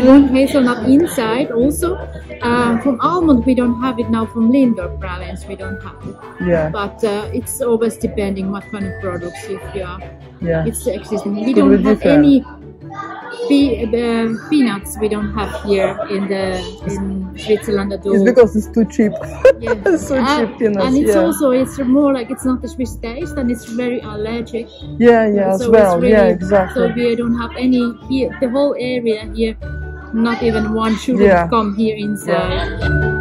want hazelnut inside also. From almond we don't have it now. From Lindorf province we don't have it. Yeah. But it's always depending what kind of products if you are. Yeah. It's existing. We don't have any peanuts. We don't have here in Switzerland at all. It's because it's too cheap. Yeah. It's so cheap peanuts. And it's also it's more like it's not a Swiss taste and it's very allergic. Yeah, yeah, so as well. Really, yeah, exactly. So we don't have any here. The whole area here, not even one shouldn't come here inside. Yeah.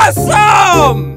Awesome!